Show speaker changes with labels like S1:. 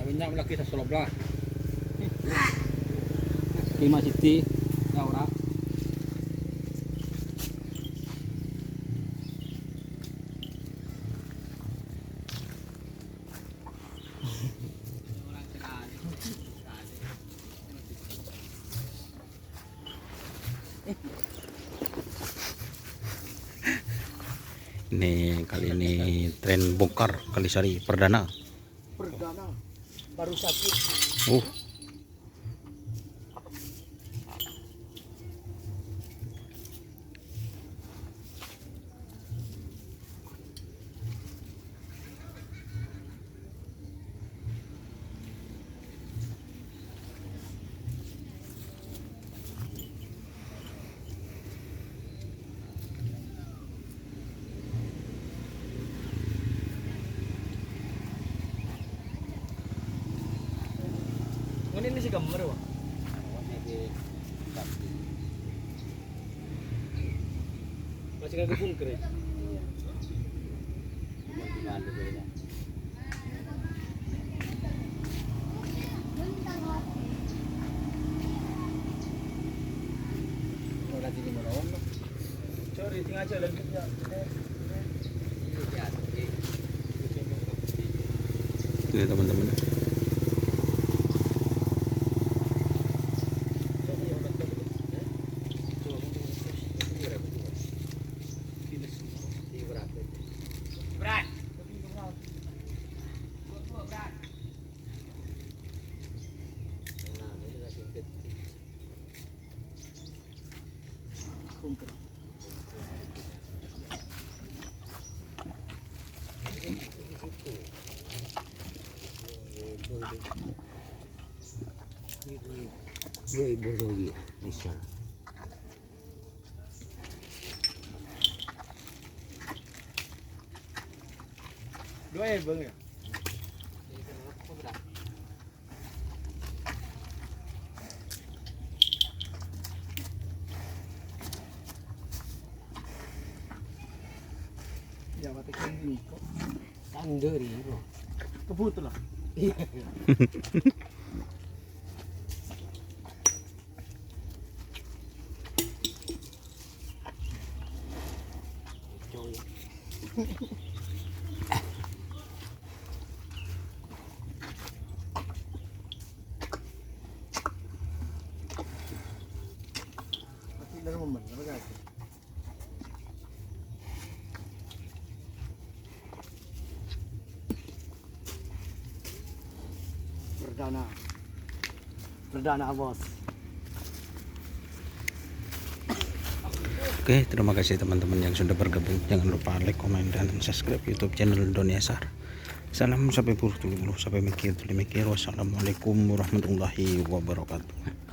S1: minyak lagi sa suloblah. Kima City, ya ora.
S2: Ini kali ini tren bongkar Kalisari perdana.
S1: Perdana baru satu. Ini si gambar wah. Masih kagak bungker ya. Sorry, tinggal aja lagi ya.
S2: Ini teman-teman.
S3: Ibu lagi bisa.
S1: Dua bang ya. Ya mati kini kok.
S3: Tanderi bro.
S1: Kebutuh lah. Masih dalam momen, apa kan? Perdana bos.
S2: Oke, terima kasih teman-teman yang sudah bergabung. Jangan lupa like, komen, dan subscribe YouTube channel Doniasar. Salam sampai mikir. Wassalamualaikum warahmatullahi wabarakatuh.